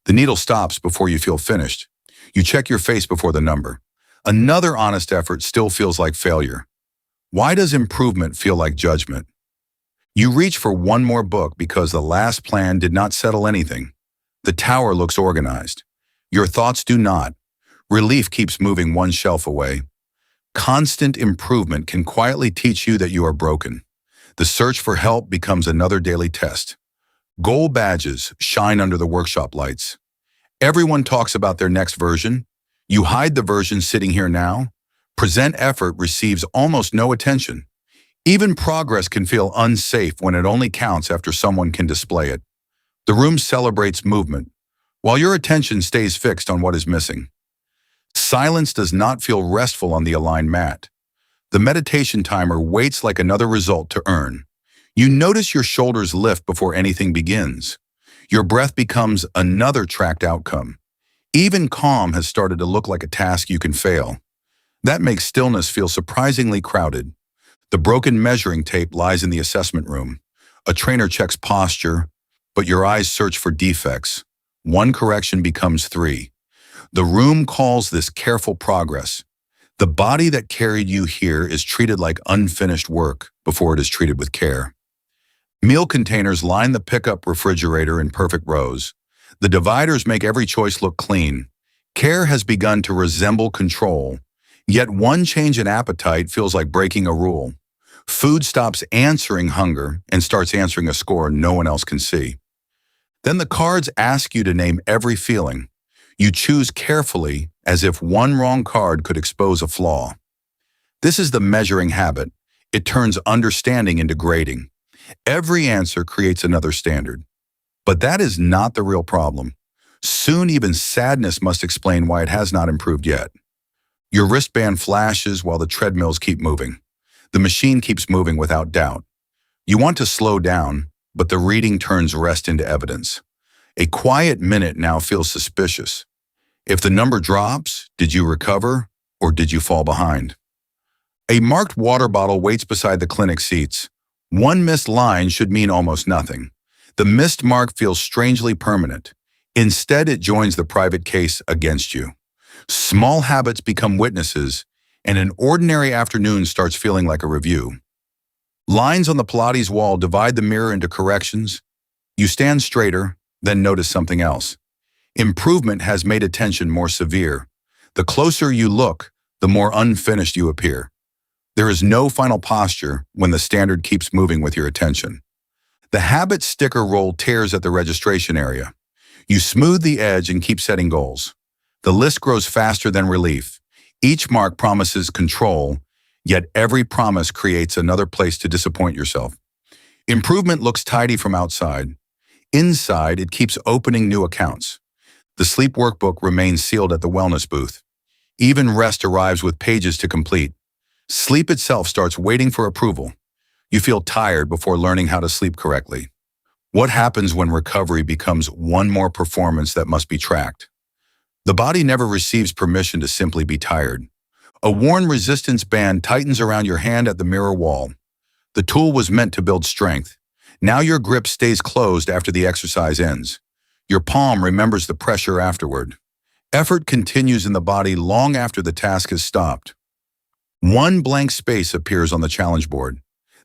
The needle stops before you feel finished. You check your face before the number. Another honest effort still feels like failure. Why does improvement feel like judgment? You reach for one more book because the last plan did not settle anything. The tower looks organized. Your thoughts do not. Relief keeps moving one shelf away. Constant improvement can quietly teach you that you are broken. The search for help becomes another daily test. Goal badges shine under the workshop lights. Everyone talks about their next version. You hide the version sitting here now. Present effort receives almost no attention. Even progress can feel unsafe when it only counts after someone can display it. The room celebrates movement, while your attention stays fixed on what is missing. Silence does not feel restful on the aligned mat. The meditation timer waits like another result to earn. You notice your shoulders lift before anything begins. Your breath becomes another tracked outcome. Even calm has started to look like a task you can fail. That makes stillness feel surprisingly crowded. The broken measuring tape lies in the assessment room. A trainer checks posture, but your eyes search for defects. One correction becomes 3. The room calls this careful progress. The body that carried you here is treated like unfinished work before it is treated with care. Meal containers line the pickup refrigerator in perfect rows. The dividers make every choice look clean. Care has begun to resemble control. Yet one change in appetite feels like breaking a rule. Food stops answering hunger and starts answering a score no one else can see. Then the cards ask you to name every feeling. You choose carefully, as if one wrong card could expose a flaw. This is the measuring habit. It turns understanding into grading. Every answer creates another standard. But that is not the real problem. Soon even sadness must explain why it has not improved yet. Your wristband flashes while the treadmills keep moving. The machine keeps moving without doubt. You want to slow down, but the reading turns rest into evidence. A quiet minute now feels suspicious. If the number drops, did you recover or did you fall behind? A marked water bottle waits beside the clinic seats. One missed line should mean almost nothing. The missed mark feels strangely permanent. Instead, it joins the private case against you. Small habits become witnesses, and an ordinary afternoon starts feeling like a review. Lines on the Pilates wall divide the mirror into corrections. You stand straighter, then notice something else. Improvement has made attention more severe. The closer you look, the more unfinished you appear. There is no final posture when the standard keeps moving with your attention. The habit sticker roll tears at the registration area. You smooth the edge and keep setting goals. The list grows faster than relief. Each mark promises control, yet every promise creates another place to disappoint yourself. Improvement looks tidy from outside. Inside, it keeps opening new accounts. The sleep workbook remains sealed at the wellness booth. Even rest arrives with pages to complete. Sleep itself starts waiting for approval. You feel tired before learning how to sleep correctly. What happens when recovery becomes one more performance that must be tracked? The body never receives permission to simply be tired. A worn resistance band tightens around your hand at the mirror wall. The tool was meant to build strength. Now your grip stays closed after the exercise ends. Your palm remembers the pressure afterward. Effort continues in the body long after the task has stopped. One blank space appears on the challenge board.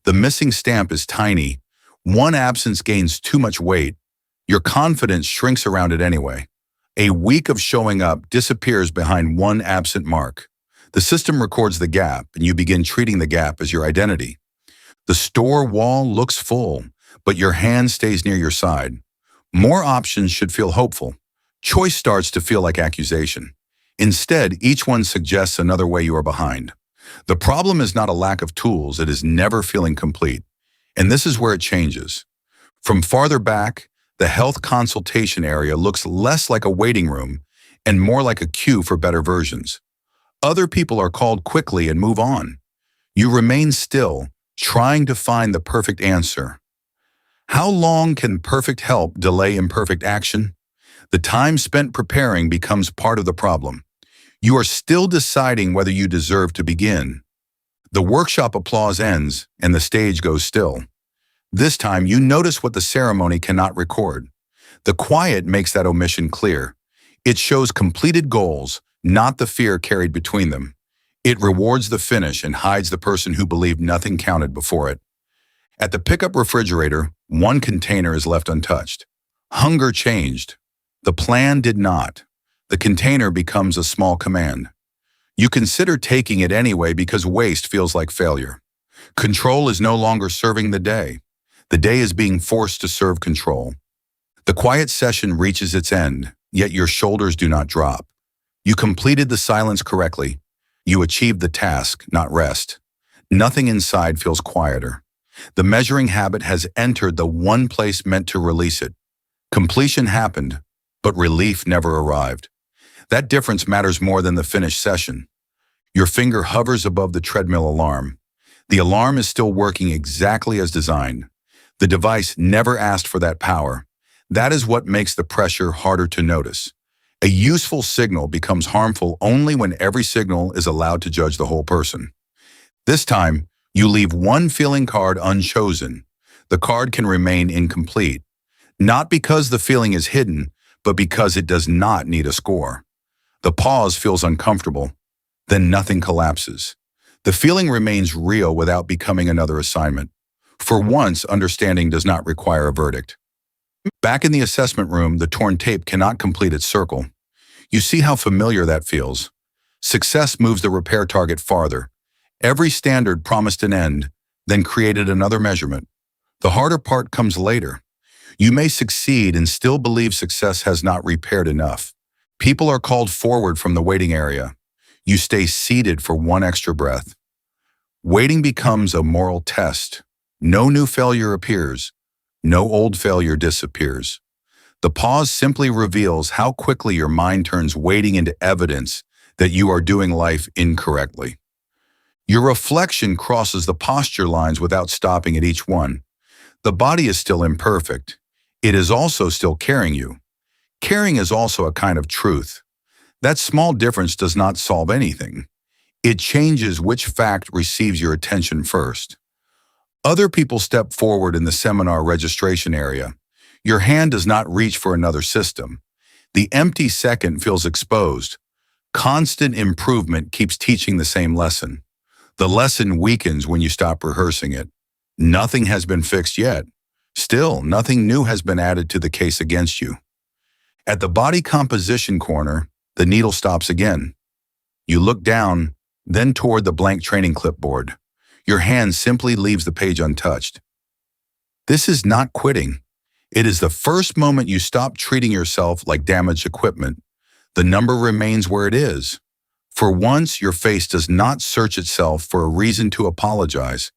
The missing stamp is tiny. One absence gains too much weight. Your confidence shrinks around it anyway. A week of showing up disappears behind one absent mark. The system records the gap, and you begin treating the gap as your identity. The store wall looks full, but your hand stays near your side. More options should feel hopeful. Choice starts to feel like accusation. Instead, each one suggests another way you are behind. The problem is not a lack of tools, it is never feeling complete. And this is where it changes. From farther back, the health consultation area looks less like a waiting room and more like a queue for better versions. Other people are called quickly and move on. You remain still, trying to find the perfect answer. How long can perfect help delay imperfect action? The time spent preparing becomes part of the problem. You are still deciding whether you deserve to begin. The workshop applause ends and the stage goes still. This time you notice what the ceremony cannot record. The quiet makes that omission clear. It shows completed goals, not the fear carried between them. It rewards the finish and hides the person who believed nothing counted before it. At the pickup refrigerator, one container is left untouched. Hunger changed. The plan did not. The container becomes a small command. You consider taking it anyway because waste feels like failure. Control is no longer serving the day. The day is being forced to serve control. The quiet session reaches its end, yet your shoulders do not drop. You completed the silence correctly. You achieved the task, not rest. Nothing inside feels quieter. The measuring habit has entered the one place meant to release it. Completion happened, but relief never arrived. That difference matters more than the finished session. Your finger hovers above the treadmill alarm. The alarm is still working exactly as designed. The device never asked for that power. That is what makes the pressure harder to notice. A useful signal becomes harmful only when every signal is allowed to judge the whole person. This time, you leave one feeling card unchosen. The card can remain incomplete, not because the feeling is hidden, but because it does not need a score. The pause feels uncomfortable, then nothing collapses. The feeling remains real without becoming another assignment. For once, understanding does not require a verdict. Back in the assessment room, the torn tape cannot complete its circle. You see how familiar that feels. Success moves the repair target farther. Every standard promised an end, then created another measurement. The harder part comes later. You may succeed and still believe success has not repaired enough. People are called forward from the waiting area. You stay seated for one extra breath. Waiting becomes a moral test. No new failure appears. No old failure disappears. The pause simply reveals how quickly your mind turns waiting into evidence that you are doing life incorrectly. Your reflection crosses the posture lines without stopping at each one. The body is still imperfect. It is also still carrying you. Caring is also a kind of truth. That small difference does not solve anything. It changes which fact receives your attention first. Other people step forward in the seminar registration area. Your hand does not reach for another system. The empty second feels exposed. Constant improvement keeps teaching the same lesson. The lesson weakens when you stop rehearsing it. Nothing has been fixed yet. Still, nothing new has been added to the case against you. At the body composition corner, the needle stops again. You look down, then toward the blank training clipboard. Your hand simply leaves the page untouched. This is not quitting. It is the first moment you stop treating yourself like damaged equipment. The number remains where it is. For once, your face does not search itself for a reason to apologize.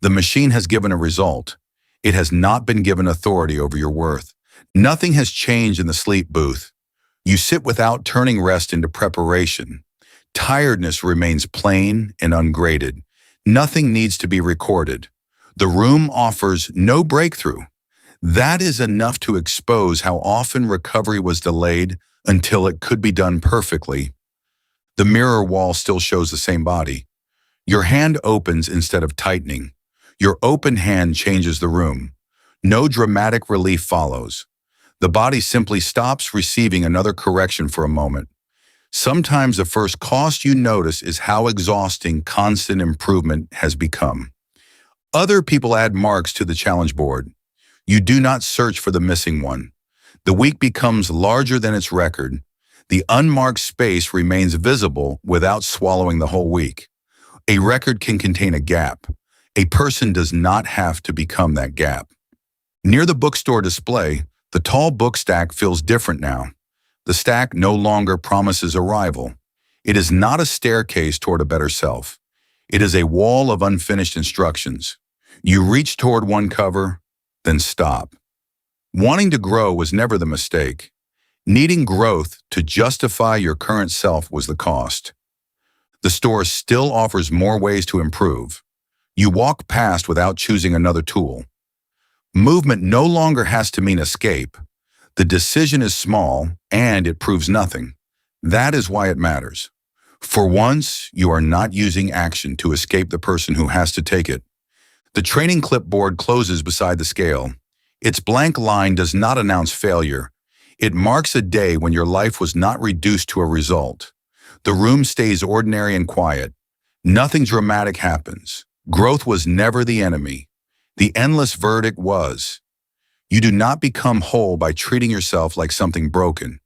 The machine has given a result. It has not been given authority over your worth. Nothing has changed in the sleep booth. You sit without turning rest into preparation. Tiredness remains plain and ungraded. Nothing needs to be recorded. The room offers no breakthrough. That is enough to expose how often recovery was delayed until it could be done perfectly. The mirror wall still shows the same body. Your hand opens instead of tightening. Your open hand changes the room. No dramatic relief follows. The body simply stops receiving another correction for a moment. Sometimes the first cost you notice is how exhausting constant improvement has become. Other people add marks to the challenge board. You do not search for the missing one. The week becomes larger than its record. The unmarked space remains visible without swallowing the whole week. A record can contain a gap. A person does not have to become that gap. Near the bookstore display, the tall book stack feels different now. The stack no longer promises arrival. It is not a staircase toward a better self. It is a wall of unfinished instructions. You reach toward one cover, then stop. Wanting to grow was never the mistake. Needing growth to justify your current self was the cost. The store still offers more ways to improve. You walk past without choosing another tool. Movement no longer has to mean escape. The decision is small, and it proves nothing. That is why it matters. For once, you are not using action to escape the person who has to take it. The training clipboard closes beside the scale. Its blank line does not announce failure. It marks a day when your life was not reduced to a result. The room stays ordinary and quiet. Nothing dramatic happens. Growth was never the enemy. The endless verdict was. You do not become whole by treating yourself like something broken.